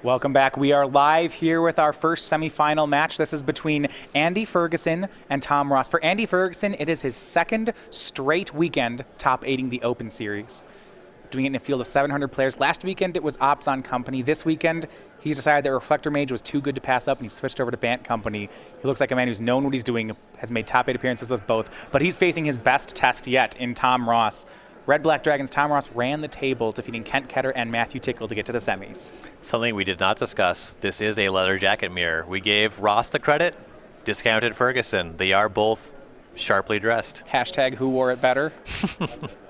Welcome back. We are live here with our first semifinal match. This is between Andy Ferguson and Tom Ross. For Andy Ferguson, it is his second straight weekend top 8ing the Open Series. Doing it in a field of 700 players. Last weekend, it was Ops on Company. This weekend, he's decided that Reflector Mage was too good to pass up, and he switched over to Bant Company. He looks like a man who's known what he's doing, has made top 8 appearances with both, but he's facing his best test yet in Tom Ross. Red Black Dragons' Tom Ross ran the table, defeating Kent Ketter and Matthew Tickle to get to the semis. Something we did not discuss. This is a leather jacket mirror. We gave Ross the credit, discounted Ferguson. They are both sharply dressed. Hashtag who wore it better.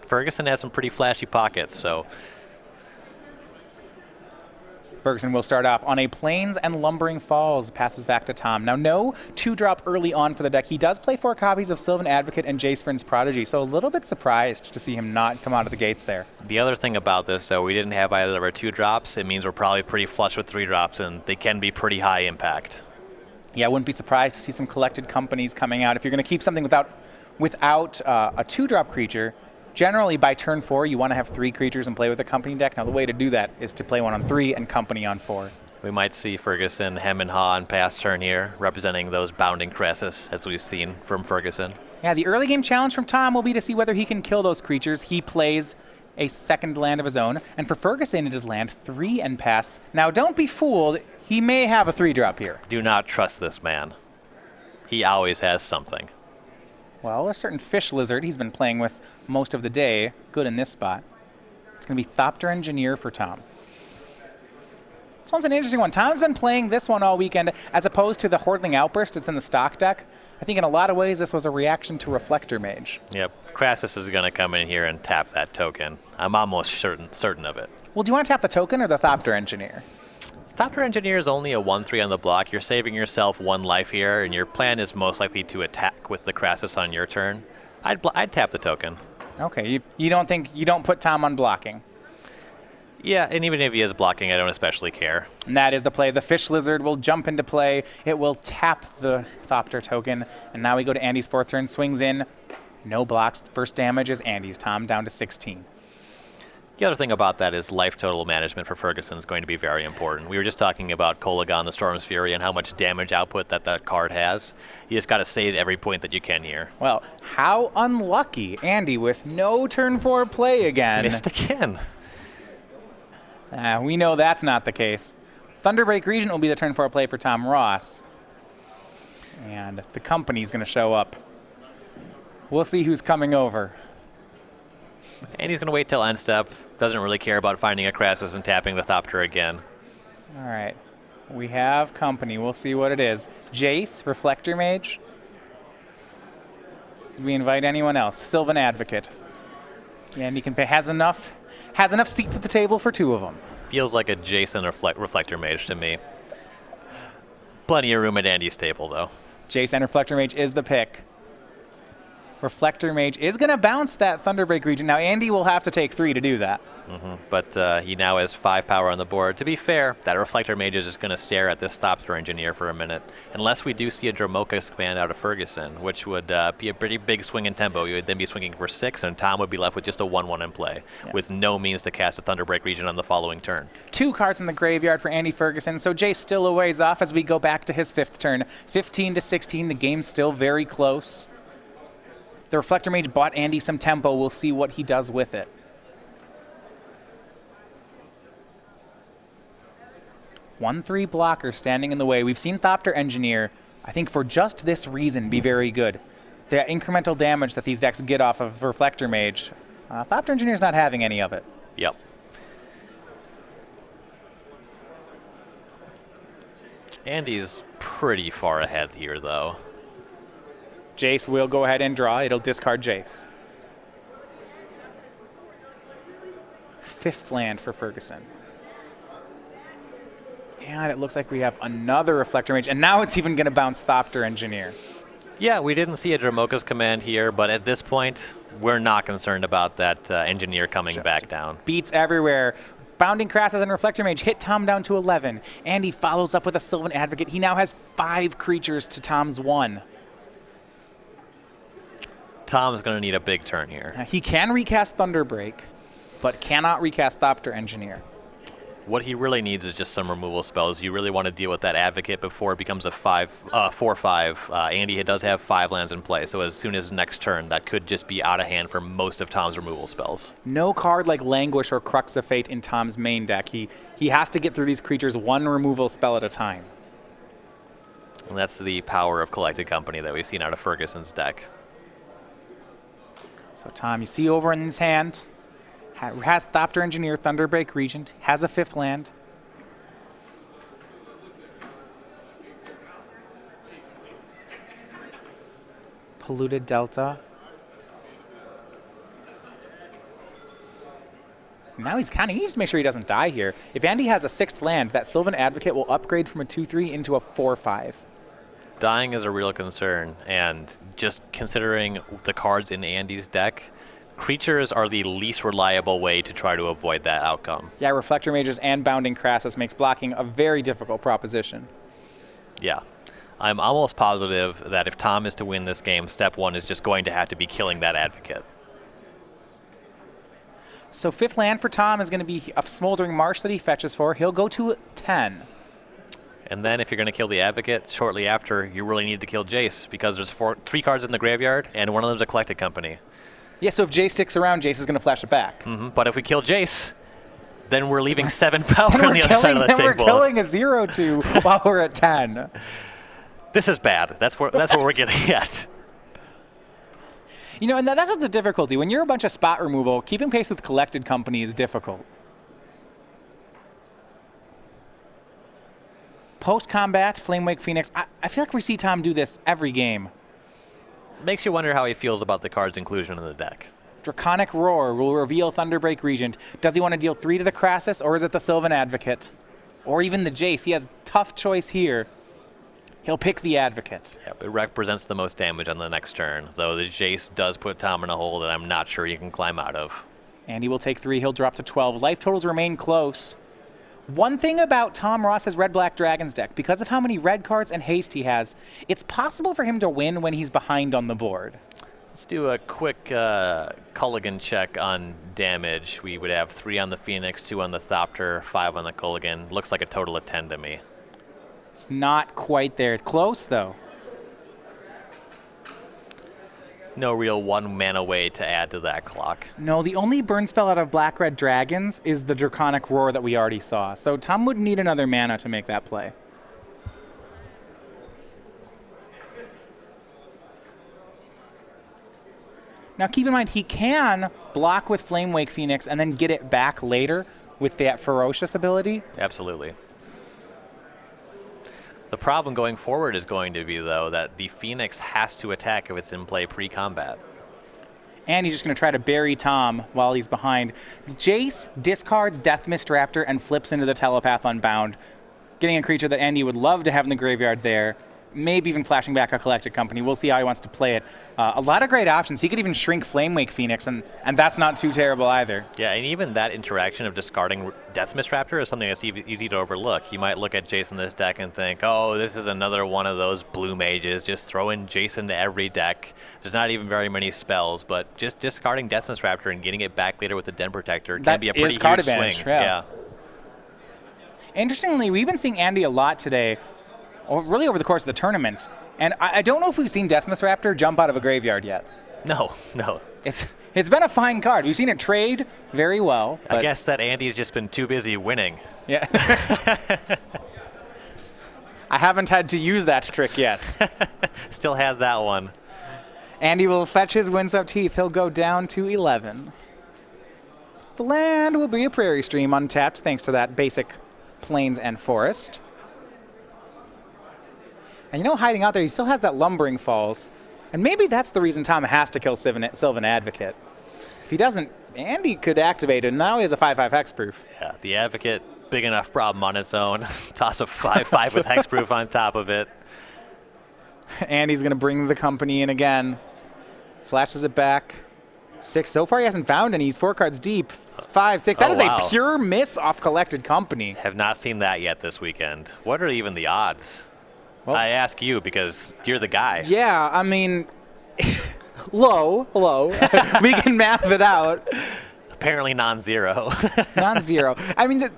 Ferguson has some pretty flashy pockets, so. Ferguson will start off on a Plains and Lumbering Falls, passes back to Tom. Now, no 2-drop early on for the deck. He does play 4 copies of Sylvan Advocate and Jace Vryn's Prodigy, so a little bit surprised to see him not come out of the gates there. The other thing about this, though, we didn't have either of our 2-drops. It means we're probably pretty flush with 3-drops, and they can be pretty high impact. Yeah, I wouldn't be surprised to see some collected companies coming out. If you're going to keep something without a 2-drop creature, generally, by turn 4, you want to have 3 creatures and play with a company deck. Now, the way to do that is to play one on 3 and company on 4. We might see Ferguson hem and haw on past turn here, representing those bounding Crassus, as we've seen from Ferguson. Yeah, the early game challenge from Tom will be to see whether he can kill those creatures. He plays a second land of his own, and for Ferguson, it is land 3 and pass. Now, don't be fooled. He may have a 3-drop here. Do not trust this man. He always has something. Well, a certain fish lizard he's been playing with most of the day. Good in this spot. It's going to be Thopter Engineer for Tom. This one's an interesting one. Tom's been playing this one all weekend as opposed to the Hordling Outburst that's in the stock deck. I think in a lot of ways this was a reaction to Reflector Mage. Yep, Crassus is going to come in here and tap that token. I'm almost certain of it. Well, do you want to tap the token or the Thopter Engineer? Thopter Engineer is only a 1/3 on the block. You're saving yourself 1 life here, and your plan is most likely to attack with the Crassus on your turn. I'd tap the token. Okay, you don't put Tom on blocking. Yeah, and even if he is blocking, I don't especially care. And that is the play. The Fish Lizard will jump into play. It will tap the Thopter token, and now we go to Andy's 4th turn. Swings in, no blocks. First damage is Andy's. Tom down to 16. The other thing about that is life total management for Ferguson is going to be very important. We were just talking about Kolagon, the Storm's Fury, and how much damage output that card has. You just got to save every point that you can here. Well, how unlucky, Andy, with no turn 4 play again. Missed again. We know that's not the case. Thunderbreak Regent will be the turn 4 play for Tom Ross. And the company's going to show up. We'll see who's coming over. And he's going to wait till end step. Doesn't really care about finding a Crassus and tapping the Thopter again. All right. We have company. We'll see what it is. Jace, Reflector Mage. Did we invite anyone else? Sylvan Advocate. Yeah, and he can pay, has enough seats at the table for 2 of them. Feels like a Jason Reflector Mage to me. Plenty of room at Andy's table, though. Jason Reflector Mage is the pick. Reflector Mage is going to bounce that Thunderbreak Regent. Now, Andy will have to take 3 to do that. But he now has 5 power on the board. To be fair, that Reflector Mage is just going to stare at this Thopter Engineer for a minute. Unless we do see a Dromoka's command out of Ferguson, which would be a pretty big swing in tempo. You would then be swinging for 6, and Tom would be left with just a 1/1 in play, with no means to cast a Thunderbreak Regent on the following turn. 2 cards in the graveyard for Andy Ferguson, so Jay's still a ways off as we go back to his 5th turn. 15 to 16, the game's still very close. The Reflector Mage bought Andy some tempo. We'll see what he does with it. One 3 blocker standing in the way. We've seen Thopter Engineer, I think for just this reason, be very good. The incremental damage that these decks get off of Reflector Mage, Thopter Engineer's not having any of it. Yep. Andy's pretty far ahead here, though. Jace will go ahead and draw. It'll discard Jace. 5th land for Ferguson. And it looks like we have another Reflector Mage, and now it's even going to bounce Thopter Engineer. Yeah, we didn't see a Dromoka's command here, but at this point, we're not concerned about that Engineer coming back down. Beats everywhere. Bounding Crassus and Reflector Mage hit Tom down to 11. Andy follows up with a Sylvan Advocate. He now has 5 creatures to Tom's 1. Tom's going to need a big turn here. He can recast Thunderbreak, but cannot recast Thopter Engineer. What he really needs is just some removal spells. You really want to deal with that Advocate before it becomes a 4/5. Andy does have 5 lands in play, so as soon as next turn, that could just be out of hand for most of Tom's removal spells. No card like Languish or Crux of Fate in Tom's main deck. He has to get through these creatures one removal spell at a time. And that's the power of Collected Company that we've seen out of Ferguson's deck. So Tom, you see over in his hand, has Thopter Engineer, Thunderbreak Regent, has a 5th land. Polluted Delta. Now he needs to make sure he doesn't die here. If Andy has a 6th land, that Sylvan Advocate will upgrade from a 2/3 into a 4/5. Dying is a real concern, and just considering the cards in Andy's deck, creatures are the least reliable way to try to avoid that outcome. Yeah, Reflector Mages and Bounding Crassus makes blocking a very difficult proposition. Yeah. I'm almost positive that if Tom is to win this game, step 1 is just going to have to be killing that Advocate. So 5th land for Tom is going to be a Smoldering Marsh that he fetches for. He'll go to 10. And then if you're going to kill the Advocate shortly after, you really need to kill Jace, because there's 3 cards in the graveyard, and one of them's a Collected Company. Yeah, so if Jace sticks around, Jace is going to flash it back. But if we kill Jace, then we're leaving 7 power on the other side of the table. Then we're killing a 0/2 while we're at 10. This is bad. That's what we're getting at. You know, and that's the difficulty. When you're a bunch of spot removal, keeping pace with Collected Company is difficult. Post-combat, Flamewake Phoenix. I feel like we see Tom do this every game. Makes you wonder how he feels about the card's inclusion in the deck. Draconic Roar will reveal Thunderbreak Regent. Does he want to deal 3 to the Crassus, or is it the Sylvan Advocate? Or even the Jace? He has tough choice here. He'll pick the Advocate. Yep, it represents the most damage on the next turn, though the Jace does put Tom in a hole that I'm not sure he can climb out of. Andy will take 3. He'll drop to 12. Life totals remain close. One thing about Tom Ross's Red-Black Dragons deck, because of how many red cards and haste he has, it's possible for him to win when he's behind on the board. Let's do a quick Culligan check on damage. We would have 3 on the Phoenix, 2 on the Thopter, 5 on the Culligan. Looks like a total of 10 to me. It's not quite there. Close, though. No real 1 mana way to add to that clock. No, the only burn spell out of Black-Red Dragons is the Draconic Roar that we already saw. So Tom would need another mana to make that play. Now keep in mind, he can block with Flamewake Phoenix and then get it back later with that Ferocious ability. Absolutely. The problem going forward is going to be, though, that the Phoenix has to attack if it's in play pre-combat. And he's just going to try to bury Tom while he's behind. Jace discards Death Mist Raptor and flips into the Telepath Unbound, getting a creature that Andy would love to have in the graveyard there. Maybe even flashing back a Collected Company. We'll see how he wants to play it. A lot of great options. He could even shrink Flamewake Phoenix, and that's not too terrible either. Yeah, and even that interaction of discarding Death Mist Raptor is something that's easy to overlook. You might look at Jason this deck and think, oh, this is another one of those blue mages. Just throw in Jason to every deck. There's not even very many spells, but just discarding Death Mist Raptor and getting it back later with the Den Protector can be a pretty huge swing. Yeah. Interestingly, we've been seeing Andy a lot today, or really over the course of the tournament. And I don't know if we've seen Death Mist Raptor jump out of a graveyard yet. No. It's been a fine card. We've seen it trade very well. I guess that Andy's just been too busy winning. Yeah. I haven't had to use that trick yet. Still had that one. Andy will fetch his Windswept Heath. He'll go down to 11. The land will be a Prairie Stream untapped thanks to that basic Plains and Forest. And hiding out there, he still has that Lumbering Falls. And maybe that's the reason Tom has to kill Sylvan Advocate. If he doesn't, Andy could activate it, and now he has a 5/5 hexproof. Yeah, the Advocate, big enough problem on its own. Toss a 5/5 with hexproof on top of it. Andy's going to bring the company in again. Flashes it back. 6. So far, he hasn't found any. He's 4 cards deep. 5, 6. That is a pure miss off Collected Company. Have not seen that yet this weekend. What are even the odds? Well, I ask you because you're the guy. Yeah, I mean, low. We can math it out. Apparently non-zero. Non-zero. I mean,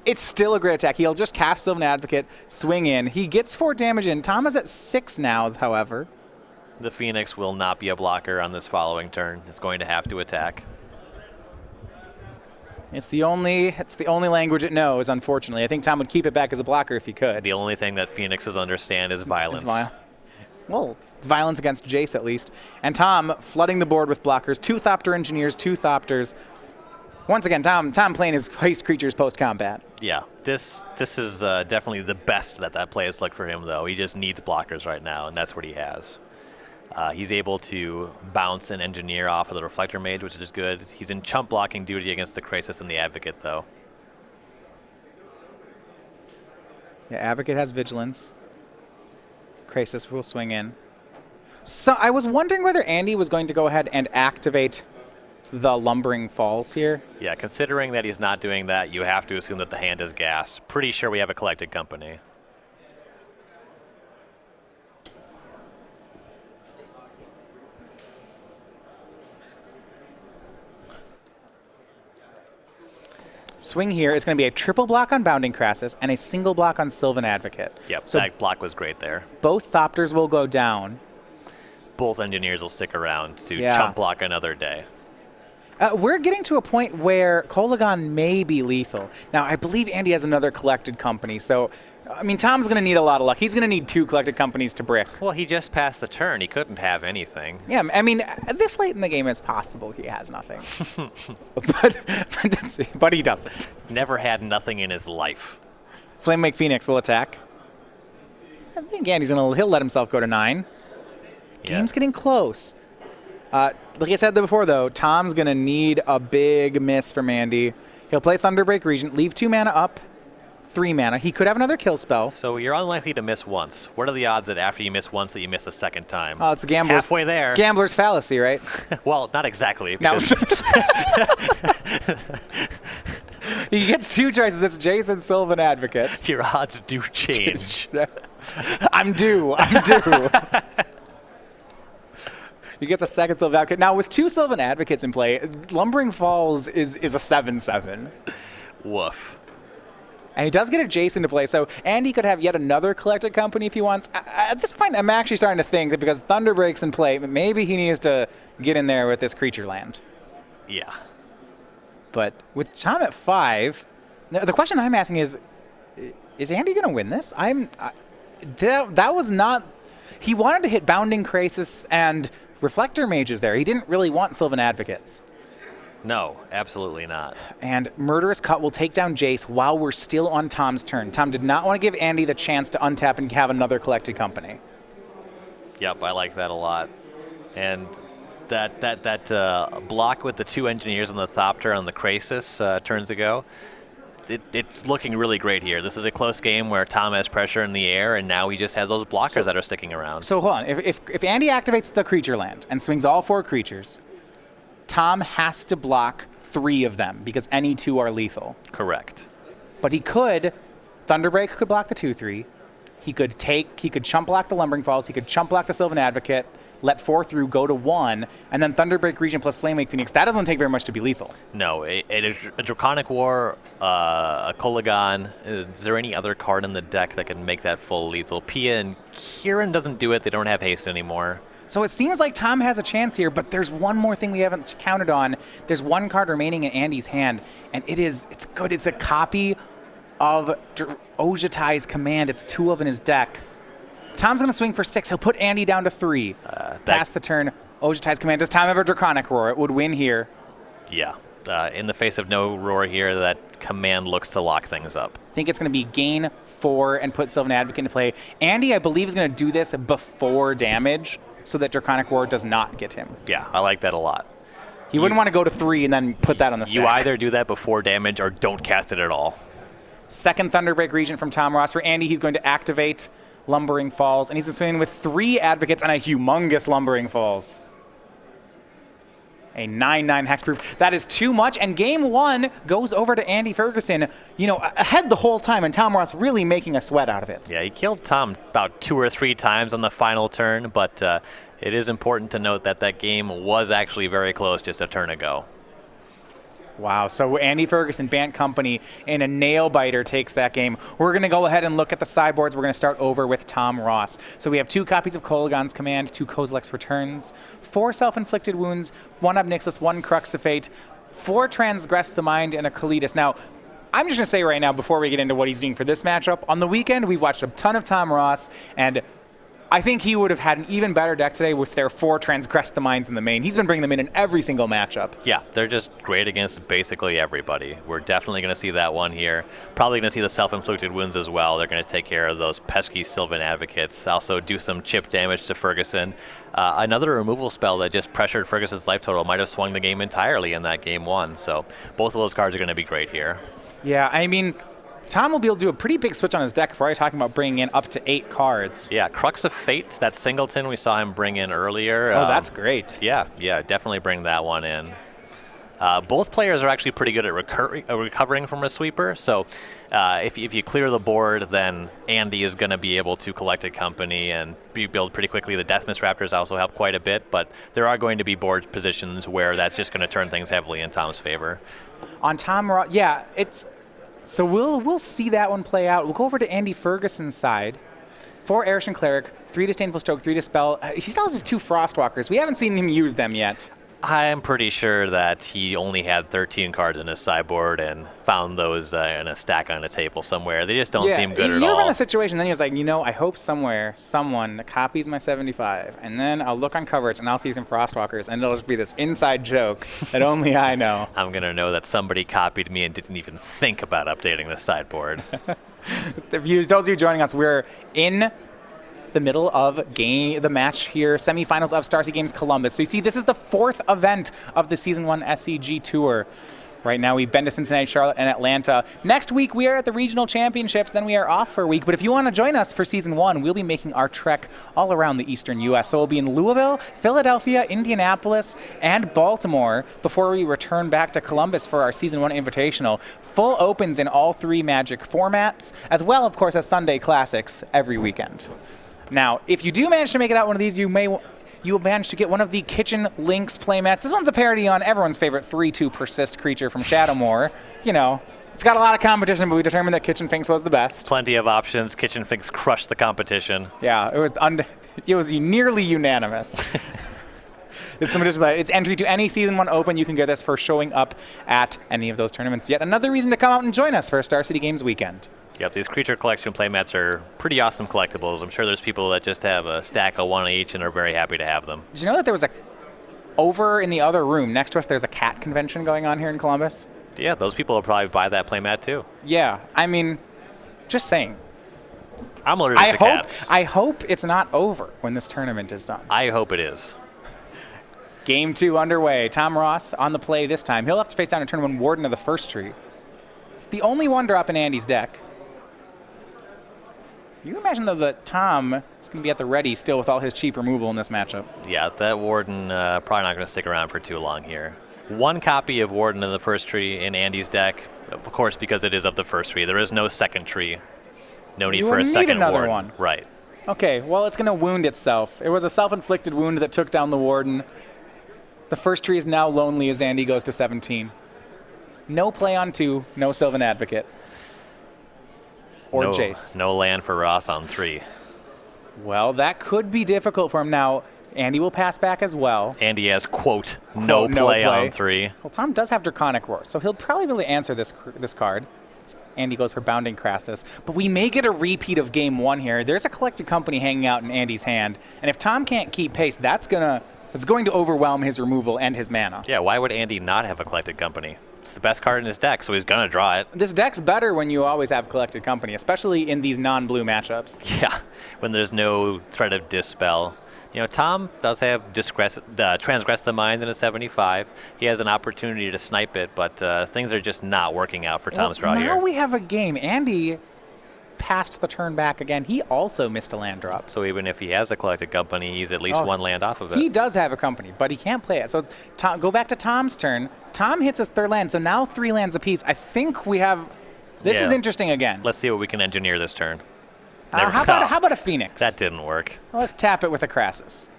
It's still a great attack. He'll just cast Sylvan Advocate, swing in. He gets 4 damage in. Tom is at 6 now, however. The Phoenix will not be a blocker on this following turn. It's going to have to attack. It's the only language it knows, unfortunately. I think Tom would keep it back as a blocker if he could. The only thing that Phoenixes understand is violence. Well, it's violence against Jace at least. And Tom flooding the board with blockers. 2 Thopter Engineers, 2 Thopters. Once again, Tom playing his haste creatures post-combat. Yeah, this is definitely the best that play has looked for him, though. He just needs blockers right now, and that's what he has. He's able to bounce an Engineer off of the Reflector Mage, which is good. He's in chump blocking duty against the Krasis and the Advocate, though. Yeah, Advocate has Vigilance. Krasis will swing in. So I was wondering whether Andy was going to go ahead and activate the Lumbering Falls here. Yeah, considering that he's not doing that, you have to assume that the hand is gas. Pretty sure we have a Collected Company. Swing here is going to be a triple block on Bounding Krasis and a single block on Sylvan Advocate. Yep, so that block was great there. Both Thopters will go down. Both Engineers will stick around to Yeah. chump block another day. We're getting to a point where Kolagon may be lethal. Now, I believe Andy has another Collected Company, so, I mean, Tom's going to need a lot of luck. He's going to need 2 Collected Companies to brick. Well, he just passed the turn. He couldn't have anything. Yeah, I mean, this late in the game, it's possible he has nothing. but he doesn't. Never had nothing in his life. Flamewake Phoenix will attack. I think Andy's he'll let himself go to 9. Yeah. Game's getting close. Like I said before, though, Tom's going to need a big miss from Andy. He'll play Thunderbreak Regent, leave 2 mana up, 3 mana. He could have another kill spell. So you're unlikely to miss once. What are the odds that after you miss once that you miss a second time? Oh, it's a gambler's, halfway there. Gambler's fallacy, right? Well, not exactly. No. He gets 2 choices. It's Jason, Sylvan Advocate. Your odds do change. I'm due. He gets a second Sylvan Advocate. Now, with 2 Sylvan Advocates in play, Lumbering Falls is a 7/7. Woof. And he does get a Jason to play, so Andy could have yet another Collected Company if he wants. At this point, I'm actually starting to think that because Thunderbreak's in play, maybe he needs to get in there with this creature land. Yeah. But with Tom at 5, the question I'm asking is Andy going to win this? That was not... He wanted to hit Bounding Krasis and Reflector Mages there. He didn't really want Sylvan Advocates. No, absolutely not. And Murderous Cut will take down Jace while we're still on Tom's turn. Tom did not want to give Andy the chance to untap and have another Collected Company. Yep, I like that a lot. And that block with the 2 Engineers on the Thopter on the Krasis turns ago, it's looking really great here. This is a close game where Tom has pressure in the air, and now he just has those blockers that are sticking around. So hold on. If Andy activates the creature land and swings all 4 creatures, Tom has to block 3 of them because any 2 are lethal. Correct. But he could, Thunderbreak could block the 2/3. He could chump block the Lumbering Falls. He could chump block the Sylvan Advocate, let 4 through, go to 1, and then Thunderbreak Regent plus Flamewake Phoenix. That doesn't take very much to be lethal. No, a Draconic War, a Kolagon. Is there any other card in the deck that can make that full lethal? Pia and Kieran doesn't do it. They don't have haste anymore. So it seems like Tom has a chance here, but there's one more thing we haven't counted on. There's 1 card remaining in Andy's hand, and it's good. It's a copy of Ojutai's Command. It's 2 of in his deck. Tom's going to swing for 6. He'll put Andy down to 3. Pass the turn. Ojutai's Command. Does Tom have a Draconic Roar? It would win here. Yeah. In the face of no Roar here, that Command looks to lock things up. I think it's going to be gain 4 and put Sylvan Advocate into play. Andy, I believe, is going to do this before damage so that Draconic Roar does not get him. Yeah, I like that a lot. He wouldn't want to go to 3 and then put that on the stack. You either do that before damage or don't cast it at all. Second Thunderbreak Regent from Tom Ross. For Andy, he's going to activate Lumbering Falls, and he's swinging with 3 Advocates and a humongous Lumbering Falls. A 9/9 hexproof. That is too much, and game 1 goes over to Andy Ferguson, ahead the whole time, and Tom Ross really making a sweat out of it. Yeah, he killed Tom about 2 or 3 times on the final turn, but it is important to note that that game was actually very close just a turn ago. Wow, so Andy Ferguson, Bant Company, in a nail-biter takes that game. We're going to go ahead and look at the sideboards. We're going to start over with Tom Ross. So we have 2 copies of Kolaghan's Command, 2 Kozilek's Returns, 4 Self-Inflicted Wounds, 1 Obnixilus, 1 Crux of Fate, 4 Transgress the Mind, and a Kalitas. Now, I'm just going to say right now, before we get into what he's doing for this matchup, on the weekend, we watched a ton of Tom Ross, and I think he would have had an even better deck today with their 4 Transgress the Minds in the main. He's been bringing them in every single matchup. Yeah, they're just great against basically everybody. We're definitely going to see that one here. Probably going to see the Self-Inflicted Wounds as well. They're going to take care of those pesky Sylvan Advocates. Also do some chip damage to Ferguson. Another removal spell that just pressured Ferguson's life total might have swung the game entirely in that game 1. So both of those cards are going to be great here. Yeah, I mean, Tom will be able to do a pretty big switch on his deck. We're already talking about bringing in up to 8 cards. Yeah, Crux of Fate, that singleton we saw him bring in earlier. Oh, that's great. Yeah, definitely bring that one in. Both players are actually pretty good at recovering from a sweeper, so if you clear the board, then Andy is going to be able to collect a company and rebuild pretty quickly. The Deathmiss Raptors also help quite a bit, but there are going to be board positions where that's just going to turn things heavily in Tom's favor. On Tom Ross, yeah, it's... So we'll see that one play out. We'll go over to Andy Ferguson's side. 4 Arishan Cleric, 3 Disdainful Stroke, 3 Dispel. He still has his 2 Frostwalkers. We haven't seen him use them yet. I'm pretty sure that he only had 13 cards in his sideboard and found those in a stack on a table somewhere. They just don't seem good at all. You're in the situation, then he was like, I hope somewhere someone copies my 75, and then I'll look on coverage and I'll see some Frostwalkers, and it'll just be this inside joke that only I know. I'm going to know that somebody copied me and didn't even think about updating the sideboard. Those of you joining us, we're in the middle of the match here, semifinals of Star City Games Columbus. So you see, this is the 4th event of the Season 1 SCG Tour. Right now, we've been to Cincinnati, Charlotte, and Atlanta. Next week, we are at the Regional Championships. Then we are off for a week. But if you want to join us for Season 1, we'll be making our trek all around the eastern U.S. So we'll be in Louisville, Philadelphia, Indianapolis, and Baltimore before we return back to Columbus for our Season 1 Invitational. Full opens in all 3 Magic formats, as well, of course, as Sunday Classics every weekend. Now, if you do manage to make it out one of these, you will manage to get one of the Kitchen Lynx playmats. This one's a parody on everyone's favorite 3/2 Persist creature from Shadowmoor. It's got a lot of competition, but we determined that Kitchen Finks was the best. Plenty of options. Kitchen Finks crushed the competition. Yeah, it was nearly unanimous. It's entry to any Season 1 Open. You can get this for showing up at any of those tournaments. Yet another reason to come out and join us for Star City Games weekend. Yep, these creature collection playmats are pretty awesome collectibles. I'm sure there's people that just have a stack of 1 each and are very happy to have them. Did you know that there was over in the other room next to us, there's a cat convention going on here in Columbus? Yeah, those people will probably buy that playmat too. Yeah, I mean, just saying. I'm allergic to cats. I hope it's not over when this tournament is done. I hope it is. Game 2 underway. Tom Ross on the play this time. He'll have to face down a turn 1 Warden of the First Tree. It's the only 1-drop in Andy's deck. You can imagine, though, that Tom is going to be at the ready still with all his cheap removal in this matchup. Yeah, that Warden probably not going to stick around for too long here. 1 copy of Warden of the First Tree in Andy's deck, of course, because it is of the first tree. There is no second tree. No need for a second another Warden. one. Right. Okay, well, it's going to wound itself. It was a self-inflicted wound that took down the Warden. The first tree is now lonely as Andy goes to 17. No play on 2, no Sylvan Advocate. Or Jace. No land for Ross on 3. Well, that could be difficult for him. Now, Andy will pass back as well. Andy has, quote, no play on 3. Well, Tom does have Draconic Roar, so he'll probably be able to answer this card. Andy goes for Bounding Crassus. But we may get a repeat of Game 1 here. There's a Collected Company hanging out in Andy's hand. And if Tom can't keep pace, that's going to overwhelm his removal and his mana. Yeah, why would Andy not have a Collected Company? It's the best card in his deck, so he's going to draw it. This deck's better when you always have Collected Company, especially in these non-blue matchups. Yeah, when there's no threat of Dispel. Tom does have Transgress the Mind in a 75. He has an opportunity to snipe it, but things are just not working out for Tom's draw here. Now we have a game. Andy passed the turn back again. He also missed a land drop. So even if he has a Collected Company, he's at least 1 land off of it. He does have a company, but he can't play it. So go back to Tom's turn. Tom hits his 3rd land, so now 3 lands apiece. I think we have... This is interesting again. Let's see what we can engineer this turn. How about a Phoenix? That didn't work. Well, let's tap it with a Crassus.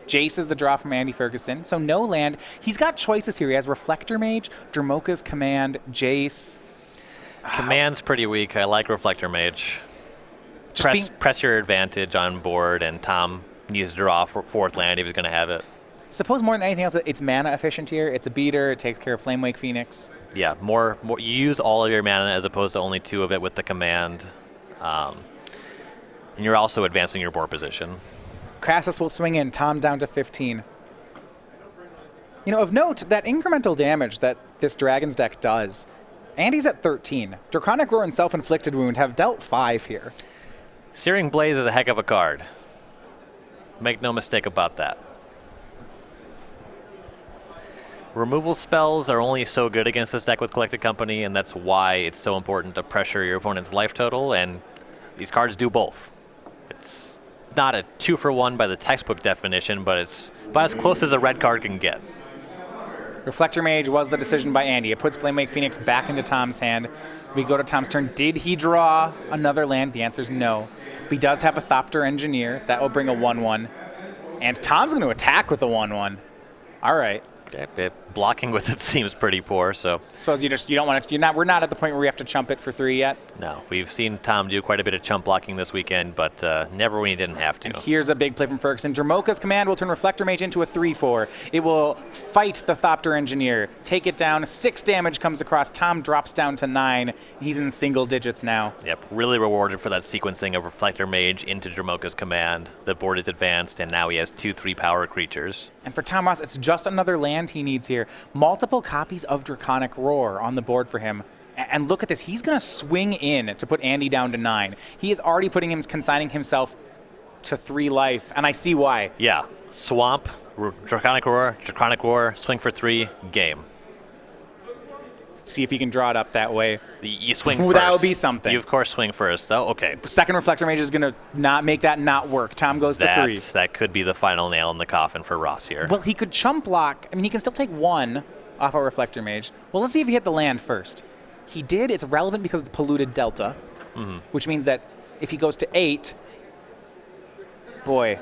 Jace is the draw from Andy Ferguson, so no land. He's got choices here. He has Reflector Mage, Dromoka's Command, Jace. Command's pretty weak. I like Reflector Mage. Press your advantage on board, and Tom needs to draw for 4th land if he's going to have it. Suppose more than anything else, it's mana efficient here. It's a beater. It takes care of Flamewake Phoenix. Yeah, more. You use all of your mana as opposed to only 2 of it with the command. And you're also advancing your board position. Crassus will swing in. Tom down to 15. You know, of note, that incremental damage that this Dragon's deck does, Andy's at 13. Draconic Roar and Self-Inflicted Wound have dealt 5 here. Searing Blaze is a heck of a card. Make no mistake about that. Removal spells are only so good against this deck with Collected Company, and that's why it's so important to pressure your opponent's life total, and these cards do both. It's not a 2-for-1 by the textbook definition, but it's about as close as a red card can get. Reflector Mage was the decision by Andy. It puts Flamewake Phoenix back into Tom's hand. We go to Tom's turn. Did he draw another land? The answer is no. But he does have a Thopter Engineer. That will bring a 1/1. And Tom's going to attack with a 1/1. All right. Okay, blocking with it seems pretty poor, so. I suppose you don't want to. We're not at the point where we have to chump it for 3 yet. No, we've seen Tom do quite a bit of chump blocking this weekend, but never when he didn't have to. And here's a big play from Ferguson. Dromoka's Command will turn Reflector Mage into a 3/4. It will fight the Thopter Engineer, take it down. 6 damage comes across. Tom drops down to 9. He's in single digits now. Yep, really rewarded for that sequencing of Reflector Mage into Dromoka's Command. The board is advanced, and now he has 2 3-power creatures. And for Tom Ross, it's just another land he needs here. Multiple copies of Draconic Roar on the board for him. And look at this. He's going to swing in to put Andy down to 9. He is already consigning himself to 3 life, and I see why. Yeah. Swamp, Draconic Roar, swing for 3, game. See if he can draw it up that way. You swing first. That would be something. You, of course, swing first. Oh, okay. Second Reflector Mage is going to not make that not work. Tom goes to 3. That could be the final nail in the coffin for Ross here. Well, he could chump block. I mean, he can still take 1 off a Reflector Mage. Well, let's see if he hit the land first. He did. It's relevant because it's polluted Delta, which means that if he goes to 8, boy,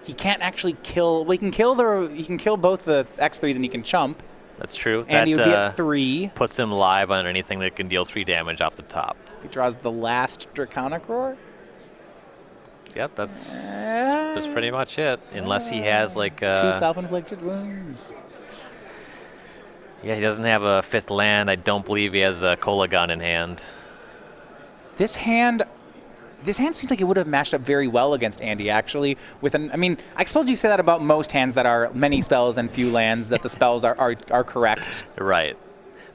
he can't actually kill. Well, he can kill both the X3s and he can chump. That's true. And that, he would be at 3. Puts him live on anything that can deal 3 damage off the top. If he draws the last Draconic Roar. Yep, that's pretty much it. Unless he has like 2 Self-Inflicted Wounds. Yeah, he doesn't have a 5th land. I don't believe he has a Kolagon in hand. This hand seems like it would have matched up very well against Andy, actually. I mean, I suppose you say that about most hands that are many spells and few lands, that the spells are correct. Right.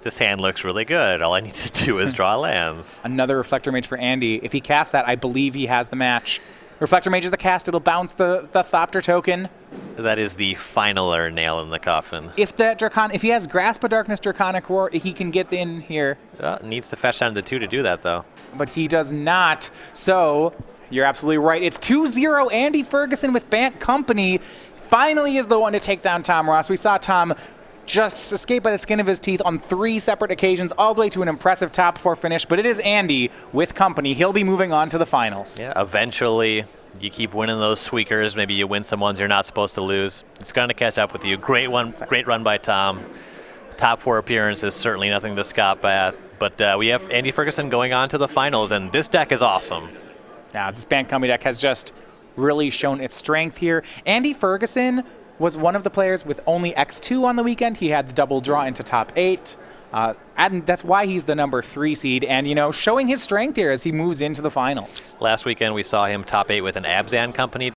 This hand looks really good. All I need to do is draw lands. Another Reflector Mage for Andy. If he casts that, I believe he has the match. Reflector Mage is the cast. It'll bounce the Thopter token. That is the finaler nail in the coffin. If he has Grasp of Darkness, Draconic Roar, he can get in here. Needs to fetch down to 2 to do that, though. But he does not. So you're absolutely right. It's 2-0. Andy Ferguson with Bant Company finally is the one to take down Tom Ross. We saw Tom just escape by the skin of his teeth on 3 separate occasions, all the way to an impressive top 4 finish. But it is Andy with Company. He'll be moving on to the finals. Yeah, eventually you keep winning those squeakers. Maybe you win some ones you're not supposed to lose. It's going to catch up with you. Great run by Tom. Top 4 appearance is certainly nothing to scoff at. But we have Andy Ferguson going on to the finals, and this deck is awesome. Yeah, this Bant Company deck has just really shown its strength here. Andy Ferguson was one of the players with only X2 on the weekend. He had the double draw into top 8. And that's why he's the number 3 seed and, showing his strength here as he moves into the finals. Last weekend we saw him top 8 with an Abzan Company